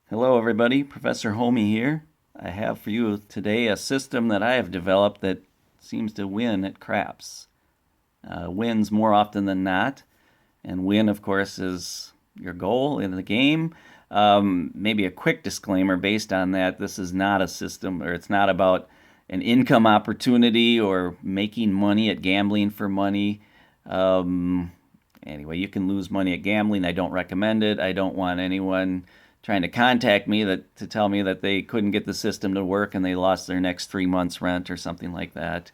Hello, everybody. Professor Homey here. I have for you today a system that I have developed that seems to win at craps. Wins more often than not. And win, of course, is your goal in the game. Maybe a quick disclaimer based on that. This is not a system, or it's not about an income opportunity or making money at gambling for money. Anyway, you can lose money at gambling. I don't recommend it. I don't want anyone trying to contact me to tell me that they couldn't get the system to work and they lost their next 3 months rent or something like that.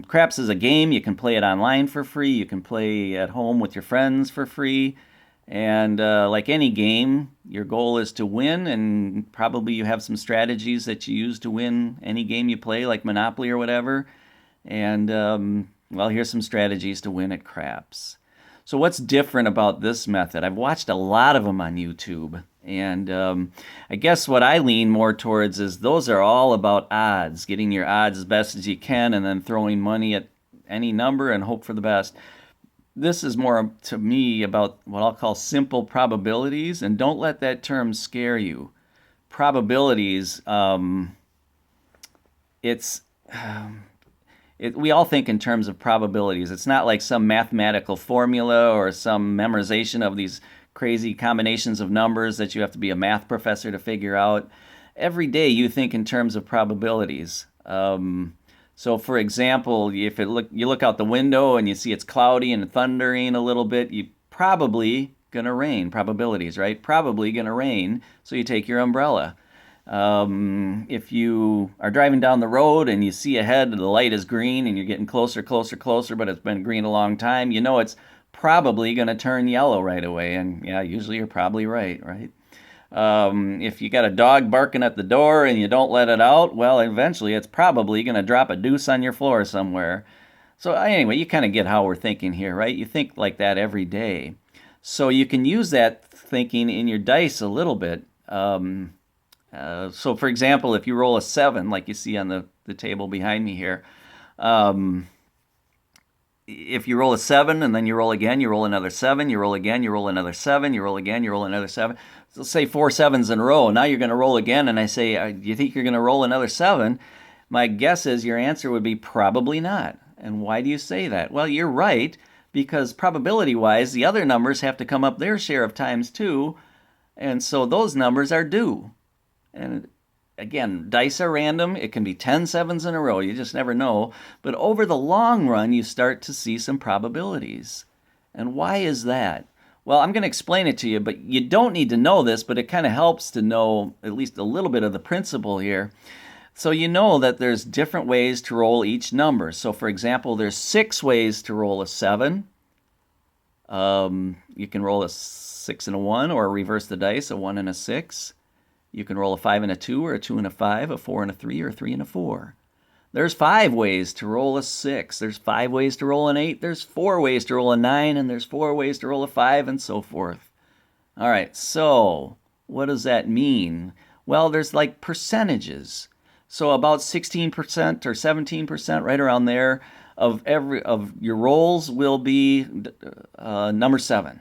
Craps is a game. You can play it online for free. You can play at home with your friends for free. And like any game, your goal is to win, and probably you have some strategies that you use to win any game you play, like Monopoly or whatever. And well, here's some strategies to win at craps. So what's different about this method? I've watched a lot of them on YouTube, and I guess what I lean more towards is those are all about odds, getting your odds as best as you can, and then throwing money at any number and hope for the best. This is more, to me, about what I'll call simple probabilities, and don't let that term scare you. Probabilities, it's we all think in terms of probabilities. It's not like some mathematical formula or some memorization of these crazy combinations of numbers that you have to be a math professor to figure out. Every day you think in terms of probabilities. So, for example, if you look out the window and you see it's cloudy and thundering a little bit, you probably gonna rain. Probabilities, right? Probably gonna rain. So you take your umbrella. If you are driving down the road and you see ahead the light is green and you're getting closer, closer, closer, but it's been green a long time, you know it's probably going to turn yellow right away. And yeah, usually you're probably right, right? If you got a dog barking at the door and you don't let it out, well, eventually it's probably going to drop a deuce on your floor somewhere. So anyway, you kind of get how we're thinking here, right? You think like that every day. So you can use that thinking in your dice a little bit. So, for example, if you roll a 7, like you see on the table behind me here, if you roll a 7 and then you roll again, you roll another 7, you roll again, you roll another 7, you roll again, you roll another 7. So say 4 sevens in a row. Now you're going to roll again, and I say, do you think you're going to roll another 7? My guess is your answer would be probably not. And why do you say that? Well, you're right, because probability-wise, the other numbers have to come up their share of times too, and so those numbers are due. And again, dice are random. It can be 10 sevens in a row. You just never know. But over the long run, you start to see some probabilities. And why is that? Well, I'm going to explain it to you, but you don't need to know this, but it kind of helps to know at least a little bit of the principle here. So you know that there's different ways to roll each number. So for example, there's 6 ways to roll a 7. You can roll a 6 and a 1, or reverse the dice, a 1 and a 6. You can roll a 5 and a 2, or a 2 and a 5, a 4 and a 3, or a 3 and a 4. There's 5 ways to roll a 6. There's 5 ways to roll an 8. There's 4 ways to roll a 9, and there's 4 ways to roll a 5, and so forth. All right, so what does that mean? Well, there's like percentages. So about 16% or 17%, right around there, of your rolls will be number 7.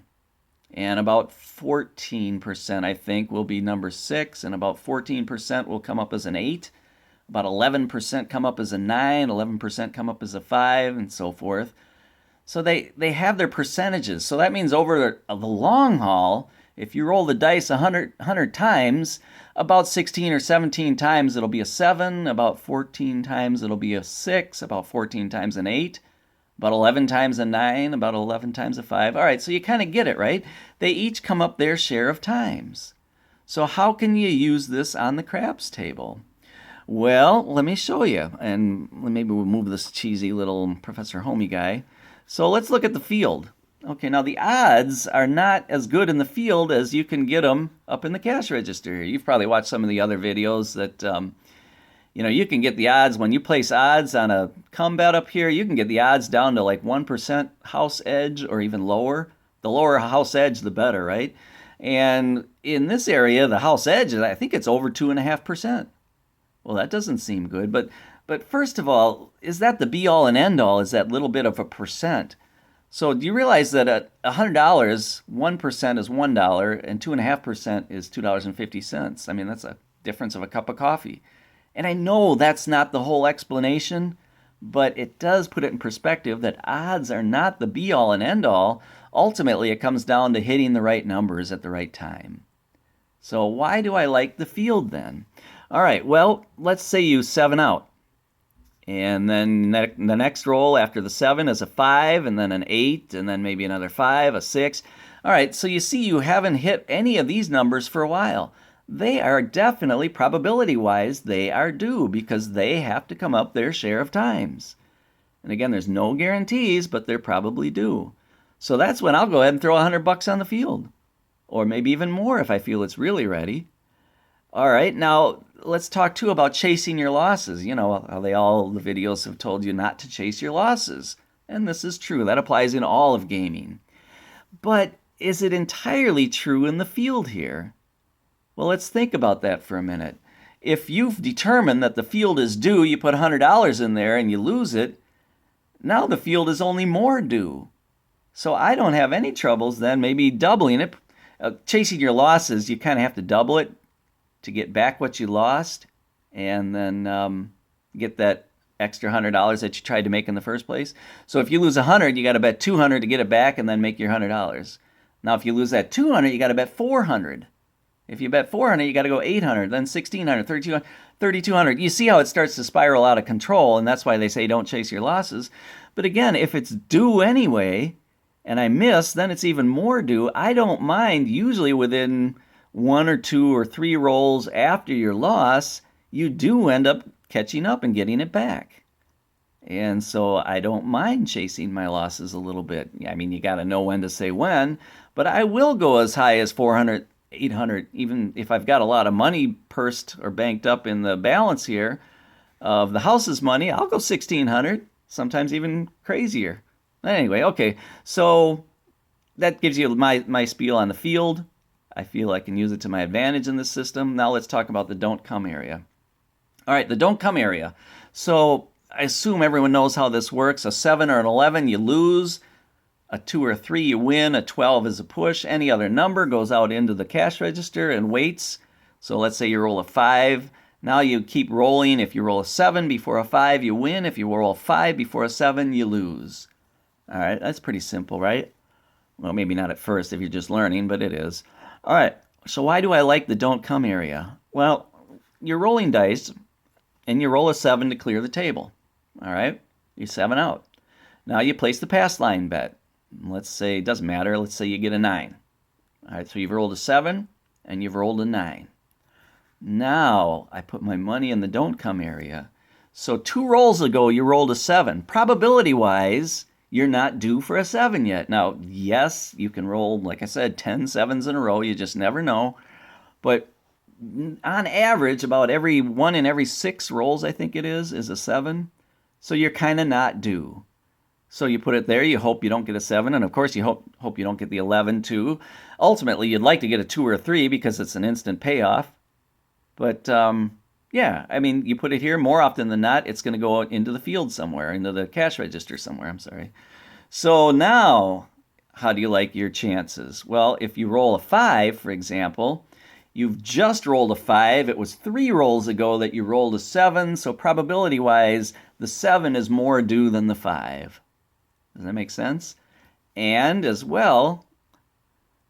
And about 14%, I think, will be number 6, and about 14% will come up as an 8. About 11% come up as a 9, 11% come up as a 5, and so forth. So they have their percentages. So that means over the long haul, if you roll the dice 100 times, about 16 or 17 times it'll be a 7, about 14 times it'll be a 6, about 14 times an 8, about 11 times a 9, about 11 times a 5. All right, so you kind of get it, right? They each come up their share of times. So how can you use this on the craps table? Well, let me show you. And maybe we'll move this cheesy little Professor Homey guy. So let's look at the field. Okay, now the odds are not as good in the field as you can get them up in the cash register. You've probably watched some of the other videos that you can get the odds when you place odds on a come bet up here. You can get the odds down to like 1% house edge or even lower. The lower house edge, the better, right? And in this area, the house edge, I think it's over 2.5%. Well, that doesn't seem good. But first of all, is that the be all and end all? Is that little bit of a percent? So do you realize that at $100, 1% is $1 and 2.5% is $2.50? I mean, that's a difference of a cup of coffee. And I know that's not the whole explanation, but it does put it in perspective that odds are not the be all and end all. Ultimately, it comes down to hitting the right numbers at the right time. So why do I like the field then? All right, well, let's say you 7 out. And then the next roll after the 7 is a 5, and then an 8, and then maybe another 5, a 6. All right, so you see you haven't hit any of these numbers for a while. They are definitely, probability-wise, they are due because they have to come up their share of times. And again, there's no guarantees, but they're probably due. So that's when I'll go ahead and throw $100 on the field. Or maybe even more if I feel it's really ready. All right, now let's talk too about chasing your losses. You know how all the videos have told you not to chase your losses. And this is true. That applies in all of gaming. But is it entirely true in the field here? Well, let's think about that for a minute. If you've determined that the field is due, you put $100 in there and you lose it, now the field is only more due. So I don't have any troubles then maybe doubling it. Chasing your losses, you kind of have to double it to get back what you lost and then get that extra $100 that you tried to make in the first place. So if you lose 100, you got to bet 200 to get it back and then make your $100. Now if you lose that 200, you got to bet 400. If you bet 400, you got to go 800, then 1600, 3200. You see how it starts to spiral out of control, and that's why they say don't chase your losses. But again, if it's due anyway and I miss, then it's even more due. I don't mind usually within 1 or 2 or 3 rolls after your loss, you do end up catching up and getting it back. And so I don't mind chasing my losses a little bit. I mean, you got to know when to say when, but I will go as high as 400, 800, even if I've got a lot of money pursed or banked up in the balance here of the house's money, I'll go 1600, sometimes even crazier. Anyway, okay, so that gives you my spiel on the field. I feel I can use it to my advantage in this system. Now let's talk about the don't come area. All right, the don't come area. So I assume everyone knows how this works. A 7 or an 11, you lose. A 2 or a 3, you win. A 12 is a push. Any other number goes out into the cash register and waits. So let's say you roll a 5. Now you keep rolling. If you roll a 7 before a 5, you win. If you roll a 5 before a 7, you lose. All right, that's pretty simple, right? Well, maybe not at first if you're just learning, but it is. All right, so why do I like the don't come area? Well, you're rolling dice, and you roll a 7 to clear the table. All right, you're 7 out. Now you place the pass line bet. Let's say, it doesn't matter, let's say you get a 9. All right, so you've rolled a 7, and you've rolled a 9. Now I put my money in the don't come area. So 2 rolls ago, you rolled a 7. Probability-wise, you're not due for a 7 yet. Now, yes, you can roll, like I said, 10 7s in a row. You just never know. But on average, about every 1 in every 6 rolls, I think it is a 7. So you're kind of not due. So you put it there. You hope you don't get a 7. And, of course, you hope you don't get the 11, too. Ultimately, you'd like to get a 2 or a 3 because it's an instant payoff. But, yeah, I mean, you put it here, more often than not, it's going to go out into the field somewhere, into the cash register somewhere, I'm sorry. So now, how do you like your chances? Well, if you roll a 5, for example, you've just rolled a 5. It was 3 rolls ago that you rolled a 7, so probability-wise, the 7 is more due than the 5. Does that make sense? And as well,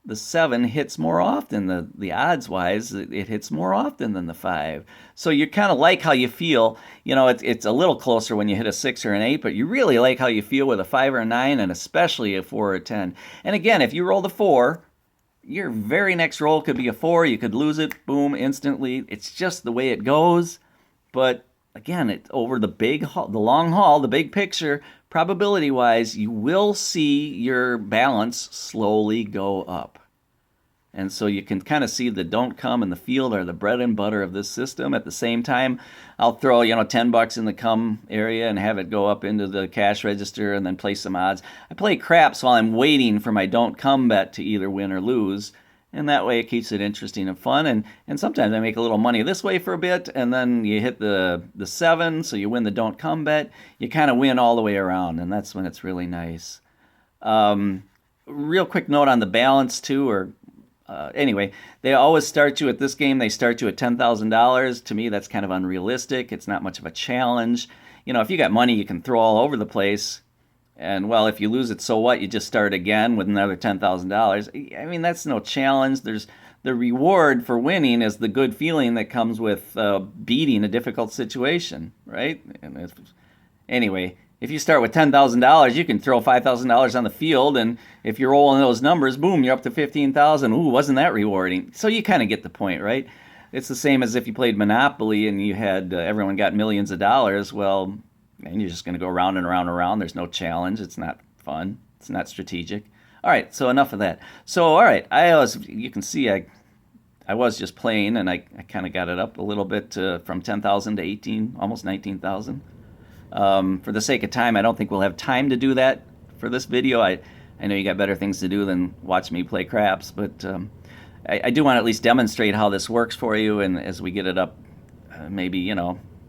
the 7 hits more often. The odds-wise, it hits more often than the 5. So you kind of like how you feel. You know, it's a little closer when you hit a 6 or an 8, but you really like how you feel with a 5 or a 9, and especially a 4 or a 10. And again, if you roll the 4, your very next roll could be a 4. You could lose it, boom, instantly. It's just the way it goes. But again, over the long haul, the big picture, probability-wise, you will see your balance slowly go up. And so you can kind of see the don't come and the field are the bread and butter of this system. At the same time, I'll throw, $10 in the come area and have it go up into the cash register and then play some odds. I play craps while I'm waiting for my don't come bet to either win or lose. And that way it keeps it interesting and fun. And sometimes I make a little money this way for a bit, and then you hit the 7, so you win the don't come bet. You kind of win all the way around, and that's when it's really nice. Real quick note on the balance too, or anyway, they always start you at this game. They start you at $10,000. To me, that's kind of unrealistic. It's not much of a challenge. You know, if you got money, you can throw all over the place. And well, if you lose it, so what? You just start again with another $10,000. I mean, that's no challenge. There's the reward for winning is the good feeling that comes with beating a difficult situation, right? Anyway, if you start with $10,000, you can throw $5,000 on the field, and if you're rolling those numbers, boom, you're up to 15,000. Ooh, wasn't that rewarding? So you kind of get the point, right? It's the same as if you played Monopoly and you had everyone got millions of dollars. Well, and you're just going to go around and around and around. There's no challenge. It's not fun. It's not strategic. All right, so enough of that. So, all right, you can see I was just playing, and I kind of got it up a little bit from 10,000 to 18, almost 19,000. For the sake of time, I don't think we'll have time to do that for this video. I know you got better things to do than watch me play craps, but I do want to at least demonstrate how this works for you, and as we get it up, maybe,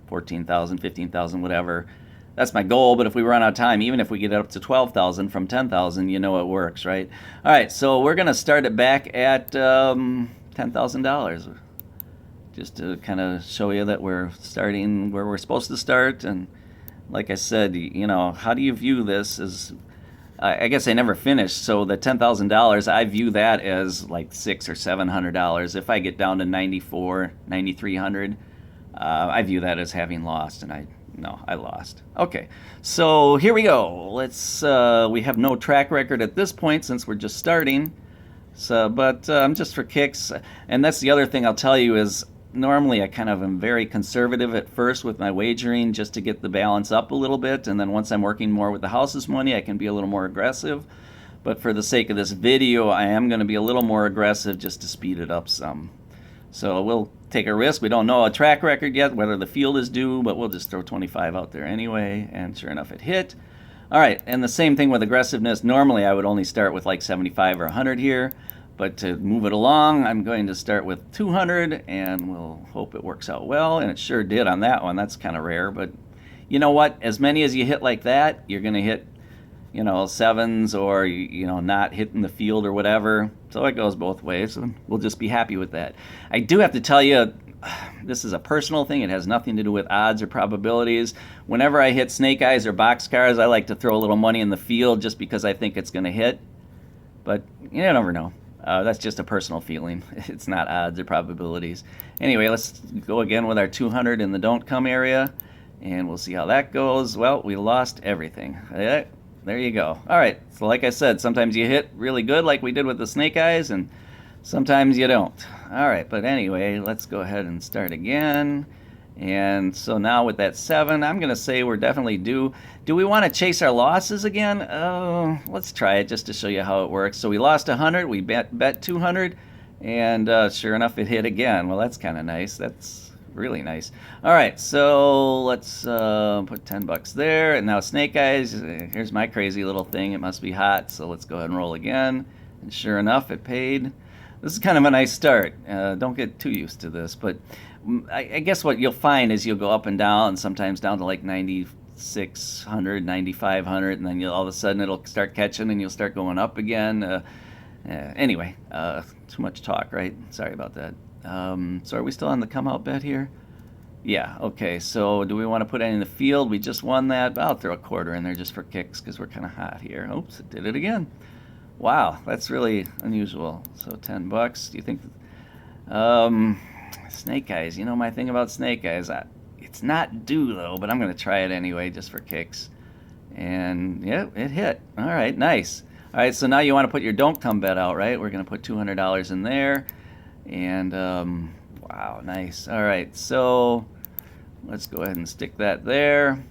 14,000, 15,000, whatever. That's my goal, but if we run out of time, even if we get it up to 12,000 from 10,000, you know it works, right? All right, so we're going to start it back at $10,000, just to kind of show you that we're starting where we're supposed to start. And like I said, how do you view this as, I guess I never finished, so the $10,000, I view that as like $600 or $700. If I get down to 94, 9,300, I view that as having lost, and I lost. Okay, so here we go. We have no track record at this point since we're just starting. So, but just for kicks, and that's the other thing I'll tell you is normally I kind of am very conservative at first with my wagering just to get the balance up a little bit, and then once I'm working more with the house's money, I can be a little more aggressive. But for the sake of this video, I am going to be a little more aggressive just to speed it up some. So we'll take a risk. We don't know a track record yet, whether the field is due, but we'll just throw 25 out there anyway, and sure enough, it hit. All right, and the same thing with aggressiveness. Normally, I would only start with like 75 or 100 here, but to move it along, I'm going to start with 200, and we'll hope it works out well, and it sure did on that one. That's kind of rare, but you know what? As many as you hit like that, you're going to hit, sevens or, not hitting the field or whatever. So it goes both ways, and we'll just be happy with that. I do have to tell you, this is a personal thing. It has nothing to do with odds or probabilities. Whenever I hit snake eyes or boxcars, I like to throw a little money in the field just because I think it's going to hit. But you never know. That's just a personal feeling. It's not odds or probabilities. Anyway, let's go again with our 200 in the don't come area, and we'll see how that goes. Well, we lost everything. There you go. All right, so like I said, sometimes you hit really good like we did with the snake eyes, and sometimes you don't. All right, but anyway, let's go ahead and start again. And so now with that 7, I'm going to say we're definitely due. Do we want to chase our losses again? Let's try it just to show you how it works. So we lost 100, we bet 200, and sure enough, it hit again. Well, that's kind of nice. That's really nice. All right, so let's put 10 bucks there. And now snake eyes, here's my crazy little thing. It must be hot, so let's go ahead and roll again. And sure enough, it paid. This is kind of a nice start. Don't get too used to this, but I guess what you'll find is you'll go up and down, and sometimes down to like 9,600, 9,500, and then all of a sudden it'll start catching and you'll start going up again. Anyway, too much talk, right? Sorry about that. So are we still on the come out bet here? Yeah, okay, so do we want to put any in the field? We just won that. I'll throw a quarter in there just for kicks because we're kind of hot here. Oops, it did it again. Wow, that's really unusual. So 10 bucks. Do you think snake eyes, my thing about snake eyes, it's not due though, but I'm going to try it anyway just for kicks. And yeah, it hit. All right, nice. All right, so now you want to put your don't come bet out, right? We're going to put $200 in there. And wow, nice. All right, so let's go ahead and stick that there.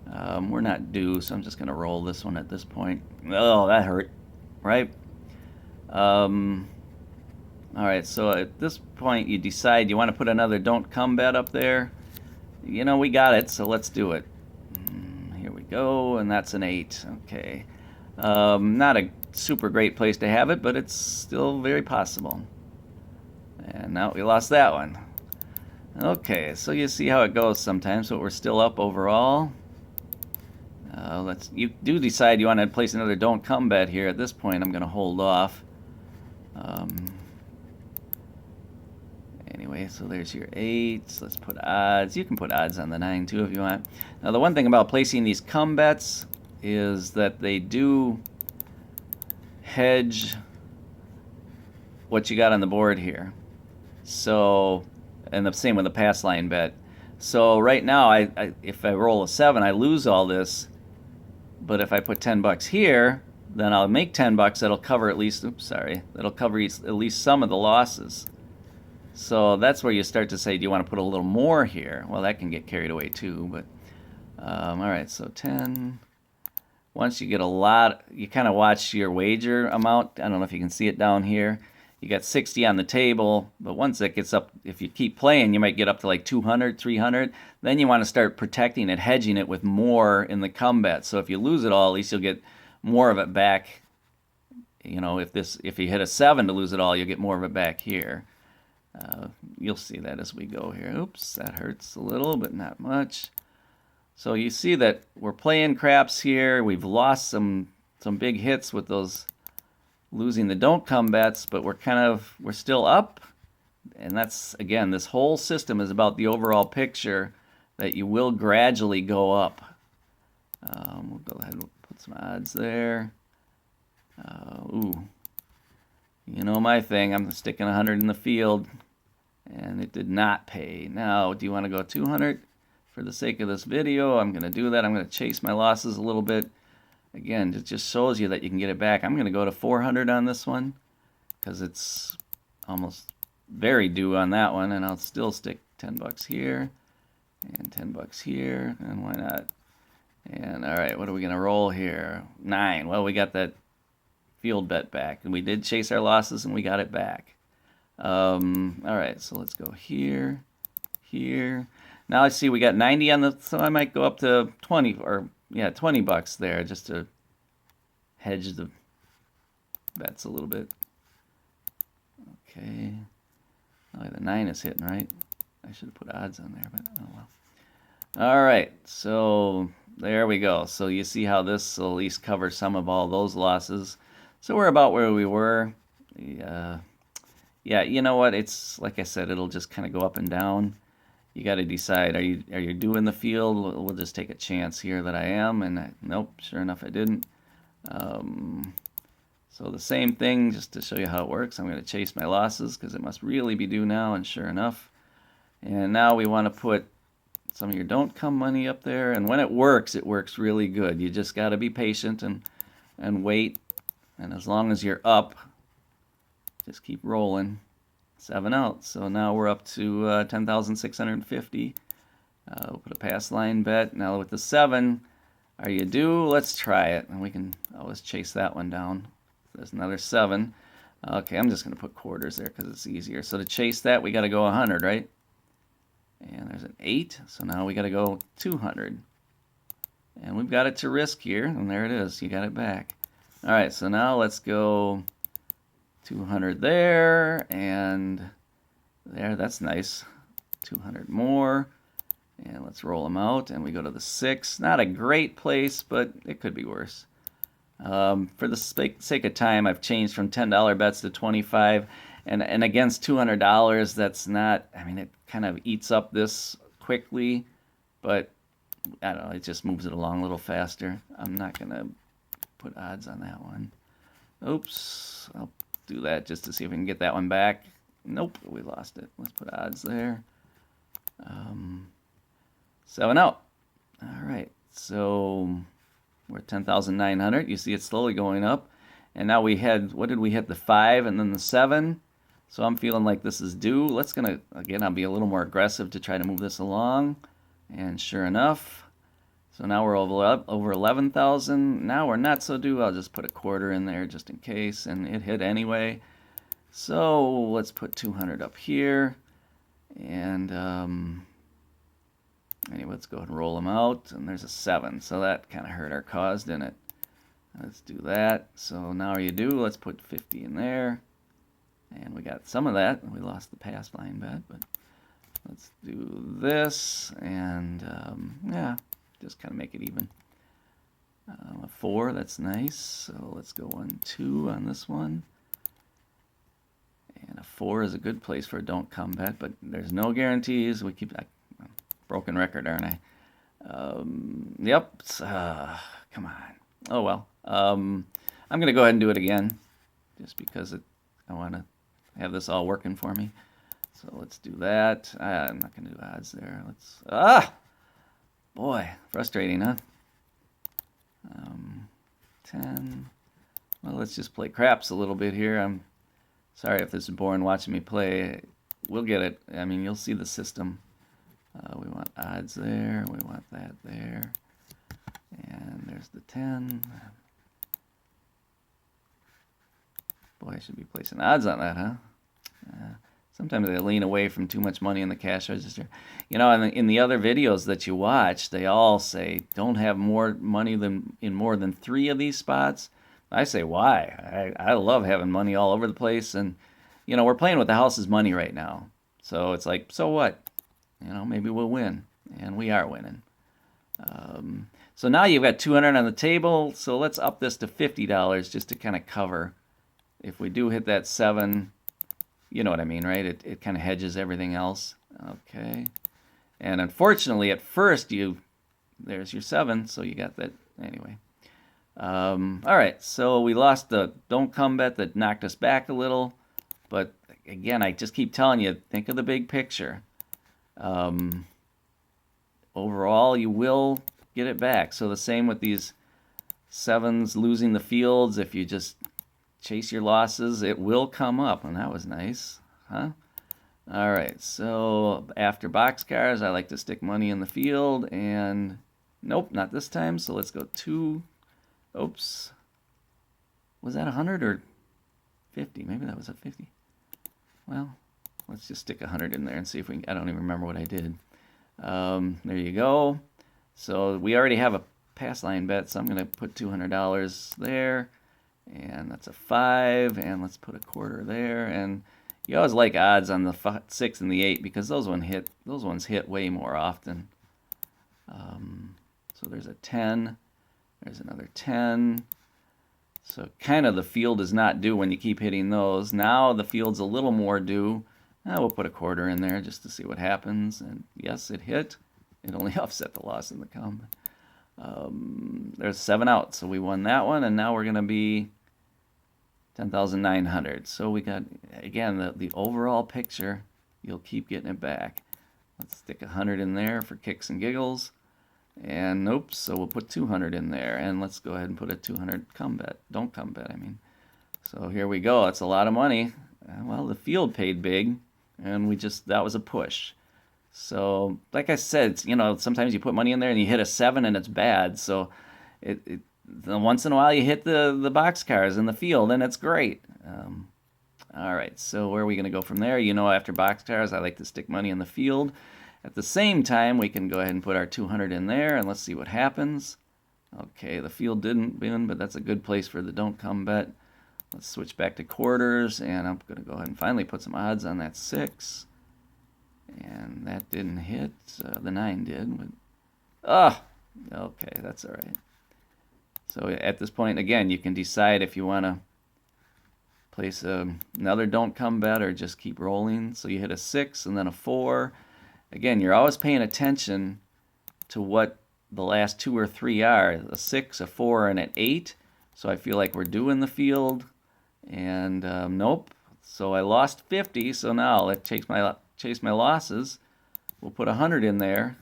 We're not due, so I'm just going to roll this one at this point. Oh, that hurt, right? All right, so at this point you decide you want to put another don't come bet up there. We got it, so let's do it. Here we go, and that's an 8. Okay. Not a super great place to have it, but it's still very possible. And now we lost that one. Okay, so you see how it goes sometimes, but we're still up overall. You do decide you want to place another don't come bet here. At this point, I'm going to hold off. Anyway, so there's your 8s. Let's put odds. You can put odds on the 9 too if you want. Now the one thing about placing these come bets is that they do hedge what you got on the board here. So, and the same with the pass line bet. So right now, if I roll a 7, I lose all this. But if I put $10 here, then I'll make $10. That'll cover at least. Oops, sorry. That'll cover at least some of the losses. So that's where you start to say, do you want to put a little more here? Well, that can get carried away too. But all right, so 10. Once you get a lot, you kind of watch your wager amount. I don't know if you can see it down here. You got 60 on the table, but once it gets up, if you keep playing, you might get up to like 200, 300. Then you want to start protecting it, hedging it with more in the come bet. So if you lose it all, at least you'll get more of it back. You know, if you hit a 7 to lose it all, you'll get more of it back here. You'll see that as we go here. Oops, that hurts a little, but not much. So you see that we're playing craps here. We've lost some big hits with those losing the don't come bets, but we're still up. And that's, again, this whole system is about the overall picture that you will gradually go up. We'll go ahead and put some odds there. Ooh. You know my thing, I'm sticking 100 in the field, and it did not pay. Now, do you want to go 200? For the sake of this video, I'm going to do that. I'm going to chase my losses a little bit. Again, it just shows you that you can get it back. I'm going to go to 400 on this one, because it's almost very due on that one, and I'll still stick $10 here, and $10 here, and why not? And all right, what are we going to roll here? 9. Well, we got that field bet back, and we did chase our losses, and we got it back. All right, so let's go here, here. Now I see we got 90 on the, so I might go up to 20, or yeah, $20 there, just to hedge the bets a little bit. Okay, oh, the 9 is hitting, right? I should have put odds on there, but oh well. All right, so there we go. So you see how this will at least cover some of all those losses. So we're about where we were. Yeah, you know what? It's like I said, it'll just kind of go up and down. You got to decide, are you doing the field? We'll just take a chance here that I am, and nope, sure enough, I didn't. So the same thing, just to show you how it works. I'm going to chase my losses because it must really be due now, and sure enough. And now we want to put some of your don't come money up there, and when it works really good. You just got to be patient and wait. And as long as you're up, just keep rolling. 7 out. So now we're up to 10,650. We'll put a pass line bet. Now with the 7, are you due? Let's try it. And we can always chase that one down. There's another 7. Okay, I'm just going to put quarters there because it's easier. So to chase that, we got to go 100, right? And there's an 8. So now we got to go 200. And we've got it to risk here. And there it is. You got it back. All right, so now let's go 200 there, and there, that's nice. 200 more, and let's roll them out, and we go to the 6. Not a great place, but it could be worse. For the sake of time, I've changed from $10 bets to 25, and against $200, that's not, I mean, it kind of eats up this quickly, but I don't know, it just moves it along a little faster. I'm not going to put odds on that one. Oops, I'll do that just to see if we can get that one back. Nope, we lost it. Let's put odds there. 7 out. All right, so we're at 10,900. You see it's slowly going up. And now we had, what did we hit? The 5 and then the 7. So I'm feeling like this is due. Again, I'll be a little more aggressive to try to move this along. And sure enough, so now we're over 11,000. Now we're not so due. I'll just put a quarter in there just in case, and it hit anyway. So let's put 200 up here. And anyway, let's go ahead and roll them out. And there's a 7, so that kind of hurt our cause, didn't it? Let's do that. So now are you due? Let's put 50 in there. And we got some of that. We lost the pass line bet, but let's do this. And yeah, just kind of make it even. A 4, that's nice. So let's go 1, 2 on this one. And a 4 is a good place for a don't come bet, but there's no guarantees. We keep broken record, aren't I? Yep. Come on. Oh well. I'm gonna go ahead and do it again, just because I want to have this all working for me. So let's do that. I'm not gonna do odds there. Boy, frustrating, huh? 10. Well, let's just play craps a little bit here. I'm sorry if this is boring watching me play. We'll get it. I mean, you'll see the system. We want odds there. We want that there. And there's the 10. Boy, I should be placing odds on that, huh? Sometimes I lean away from too much money in the cash register. You know, in the other videos that you watch, they all say don't have more money than in more than 3 of these spots. I say, why? I love having money all over the place. And, you know, we're playing with the house's money right now. So it's like, so what? You know, maybe we'll win. And we are winning. So now you've got 200 on the table. So let's up this to $50 just to kind of cover. If we do hit that 7, you know what I mean, right? It kind of hedges everything else. Okay. And unfortunately, at first, there's your 7, so you got that anyway. All right, so we lost the don't come bet that knocked us back a little. But again, I just keep telling you, think of the big picture. Overall, you will get it back. So the same with these 7s losing the fields. If you just chase your losses, it will come up, and that was nice, huh? All right, so after boxcars, I like to stick money in the field, and nope, not this time. So let's go 2. Oops, was that 100 or 50? Maybe that was a 50. Well, let's just stick 100 in there and see if we can. I don't even remember what I did. There you go. So we already have a pass line bet, so I'm going to put $200 there. And that's a 5, and let's put a quarter there. And you always like odds on the 6 and the 8 because those ones hit way more often. So there's a 10, there's another 10. So kind of the field is not due when you keep hitting those. Now the field's a little more due. We'll put a quarter in there just to see what happens. And yes, it hit. It only offset the loss in the come. There's 7 out, so we won that one, and now we're going to be 10,900. So we got, again, the overall picture, you'll keep getting it back. Let's stick 100 in there for kicks and giggles. And nope, so we'll put 200 in there. And let's go ahead and put a 200 come bet. Don't come bet, I mean. So here we go. It's a lot of money. Well, the field paid big, and that was a push. So, like I said, you know, sometimes you put money in there and you hit a 7 and it's bad. So, once in a while you hit the boxcars in the field and it's great. All right, so where are we going to go from there? You know, after boxcars, I like to stick money in the field. At the same time, we can go ahead and put our 200 in there and let's see what happens. Okay, the field didn't win, but that's a good place for the don't come bet. Let's switch back to quarters, and I'm going to go ahead and finally put some odds on that 6. And that didn't hit. The 9 did. But, okay, that's all right. So at this point, again, you can decide if you want to place another don't come bet or just keep rolling. So you hit a 6 and then a 4. Again, you're always paying attention to what the last 2 or 3 are. A 6, a 4, and an 8. So I feel like we're doing the field. And nope. So I lost 50. So now let's chase my losses. We'll put 100 in there.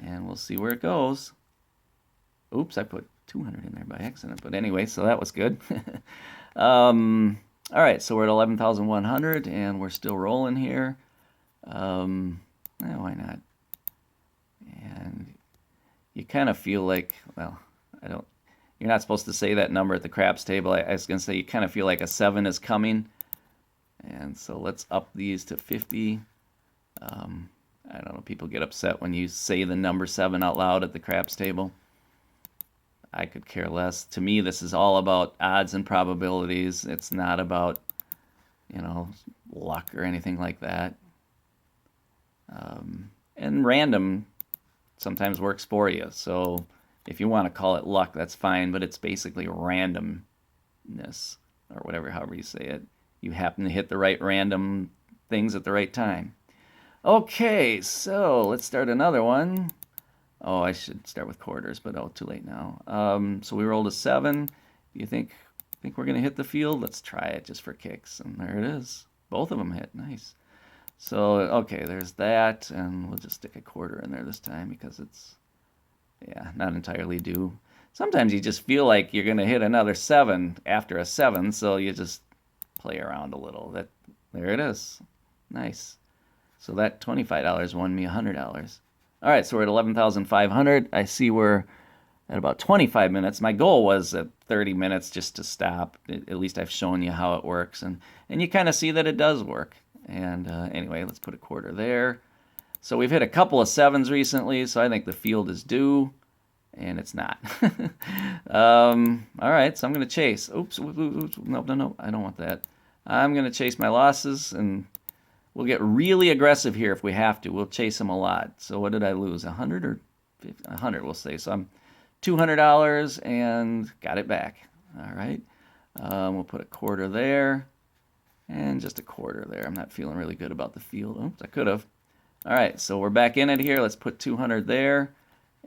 And we'll see where it goes. Oops, I put 200 in there by accident. But anyway, so that was good. All right, so we're at 11,100, and we're still rolling here. Why not? And you kind of feel like, well, you're not supposed to say that number at the craps table. I was going to say you kind of feel like a 7 is coming. And so let's up these to 50. I don't know, people get upset when you say the number 7 out loud at the craps table. I could care less. To me, this is all about odds and probabilities. It's not about, you know, luck or anything like that. And random sometimes works for you. So If you want to call it luck, that's fine, but it's basically randomness, or whatever, however you say it. You happen to hit the right random things at the right time. Okay, so let's start another one. Oh, I should start with quarters, but oh, too late now. So we rolled a 7. Do you think we're gonna hit the field? Let's try it just for kicks, and there it is. Both of them hit. Nice. So okay, there's that, and we'll just stick a quarter in there this time because it's, yeah, not entirely due. Sometimes you just feel like you're gonna hit another 7 after a 7, so you just play around a little. There it is. Nice. So that $25 won me $100. All right, so we're at 11,500. I see we're at about 25 minutes. My goal was at 30 minutes just to stop. At least I've shown you how it works, and you kind of see that it does work. And anyway, let's put a quarter there. So we've hit a couple of 7s recently, so I think the field is due, and it's not. All right, so I'm going to chase. Oops, no, I don't want that. I'm going to chase my losses, and we'll get really aggressive here if we have to. We'll chase them a lot. So what did I lose? 100 or 50? 100, we'll say. So I'm $200 and got it back. All right. We'll put a quarter there and just a quarter there. I'm not feeling really good about the field. Oops, I could have. All right, so we're back in it here. Let's put 200 there,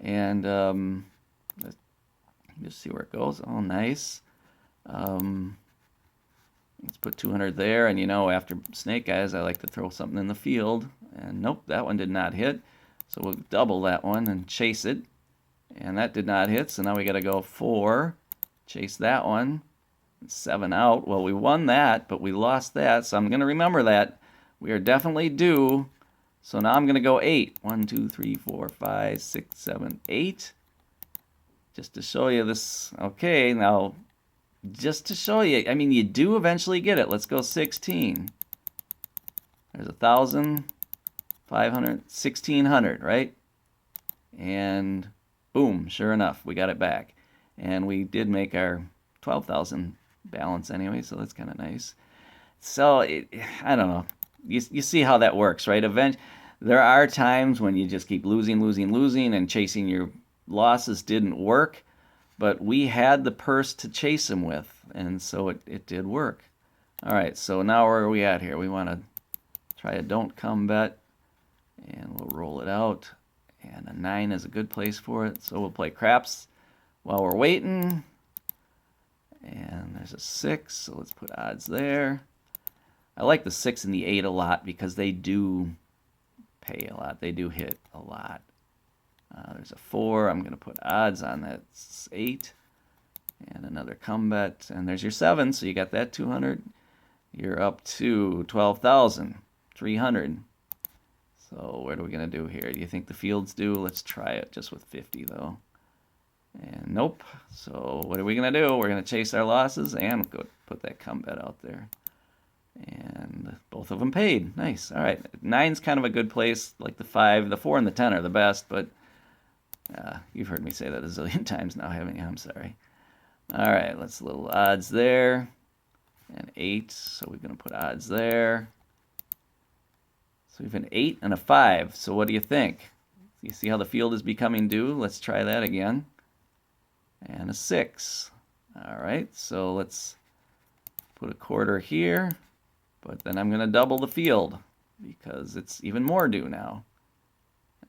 and let's just see where it goes. Oh, nice. Let's put 200 there, and you know, after Snake Eyes, I like to throw something in the field. And nope, that one did not hit. So we'll double that one and chase it. And that did not hit, so now we got to go 4, chase that one, 7 out. Well, we won that, but we lost that, so I'm going to remember that. We are definitely due. So now I'm going to go 8. 1, 2, 3, 4, 5, 6, 7, 8. Just to show you this. Okay, now, just to show you, I mean, you do eventually get it. Let's go 16. There's 1,500, 1,600, right? And boom, sure enough, we got it back. And we did make our 12,000 balance anyway, so that's kind of nice. So, I don't know. You see how that works, right? There are times when you just keep losing, and chasing your losses didn't work. But we had the purse to chase them with, and so it did work. All right, so now where are we at here? We want to try a don't come bet, and we'll roll it out. And a 9 is a good place for it, so we'll play craps while we're waiting. And there's a 6, so let's put odds there. I like the 6 and the 8 a lot because they do pay a lot. They do hit a lot. There's a 4. I'm going to put odds on that 8. And another come bet. And there's your 7, so you got that 200. You're up to 12,300. So what are we going to do here? Do you think the field's due? Let's try it just with 50, though. And nope. So what are we going to do? We're going to chase our losses and go put that come bet out there. And both of them paid. Nice. All right. 9's kind of a good place. Like the 5, the 4, and the 10 are the best, but you've heard me say that a zillion times now, haven't you? I'm sorry. All right. Let's little odds there. And 8. So we're going to put odds there. So we have an 8 and a 5. So what do you think? You see how the field is becoming due? Let's try that again. And a 6. All right. So let's put a quarter here. But then I'm going to double the field because it's even more due now.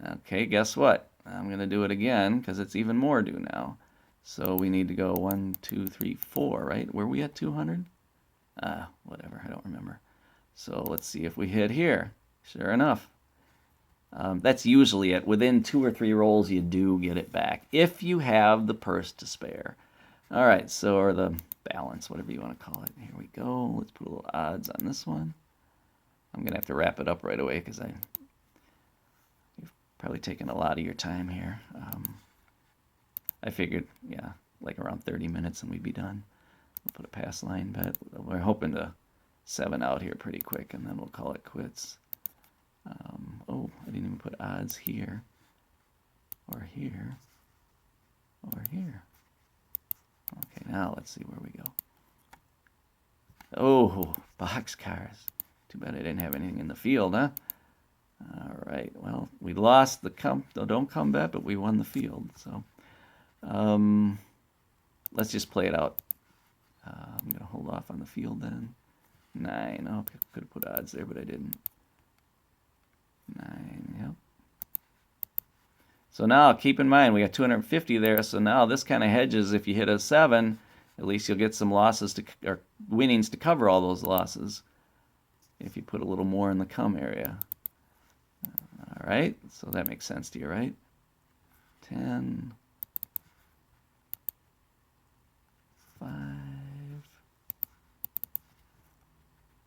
Okay, guess what? I'm going to do it again because it's even more due now. So we need to go 1, 2, 3, 4, right? Were we at 200? Whatever, I don't remember. So let's see if we hit here. Sure enough. That's usually it. Within 2 or 3 rolls, you do get it back if you have the purse to spare. All right, so, or the balance, whatever you want to call it. Here we go. Let's put a little odds on this one. I'm going to have to wrap it up right away because you've probably taken a lot of your time here. I figured, yeah, like around 30 minutes and we'd be done. We'll put a pass line bet. We're hoping to 7 out here pretty quick, and then we'll call it quits. Oh, I didn't even put odds here, or here, or here. Okay, now let's see where we go. Oh, boxcars. Too bad I didn't have anything in the field, huh? All right, well, we lost the don't come bet, but we won the field. So, Let's just play it out. I'm going to hold off on the field then. 9. Oh, could have put odds there, but I didn't. 9, yep. So now keep in mind we got 250 there, so now this kind of hedges. If you hit a 7, at least you'll get some losses or winnings to cover all those losses if you put a little more in the come area. All right, so that makes sense to you, right? 10, 5.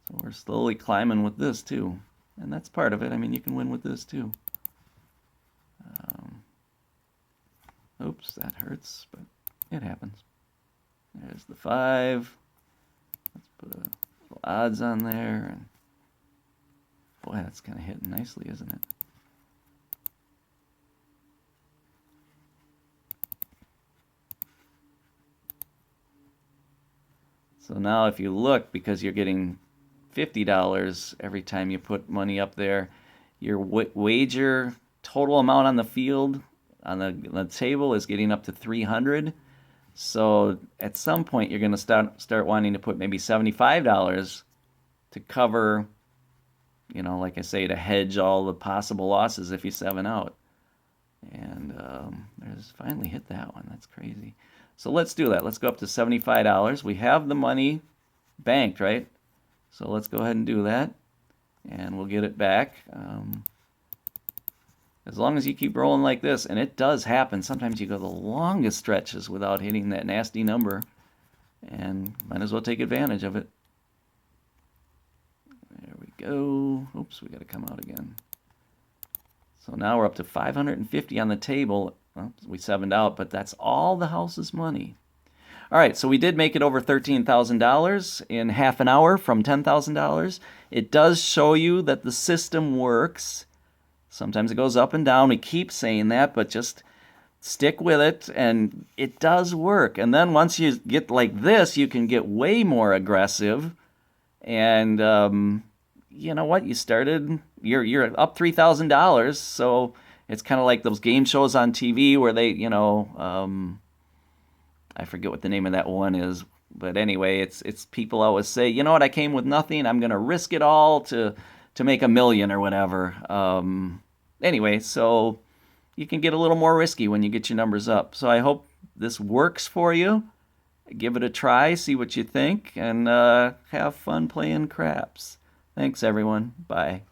So we're slowly climbing with this too, and that's part of it. I mean, you can win with this too. Oops, that hurts, but it happens. There's the 5. Let's put a little odds on there. And boy, that's kind of hitting nicely, isn't it? So now if you look, because you're getting $50 every time you put money up there, your wager total amount on the field, on the table, is getting up to 300. So at some point you're going to start wanting to put maybe $75 to cover, you know, like I say, to hedge all the possible losses if you 7 out. And there's finally hit that one. That's crazy. So let's do that. Let's go up to $75. We have the money banked, right? So let's go ahead and do that, and we'll get it back. As long as you keep rolling like this, and it does happen. Sometimes you go the longest stretches without hitting that nasty number, and might as well take advantage of it. There we go. Oops, we got to come out again. So now we're up to 550 on the table. Well, we 7'd out, but that's all the house's money. All right, so we did make it over $13,000 in half an hour from $10,000. It does show you that the system works. Sometimes it goes up and down. We keep saying that, but just stick with it, and it does work. And then once you get like this, you can get way more aggressive. And you know what? You're up $3,000. So it's kind of like those game shows on TV where they, I forget what the name of that one is, but anyway, it's people always say, you know what? I came with nothing. I'm gonna risk it all to make $1 million or whatever. Anyway, so you can get a little more risky when you get your numbers up. So I hope this works for you. Give it a try, see what you think, and have fun playing craps. Thanks, everyone. Bye.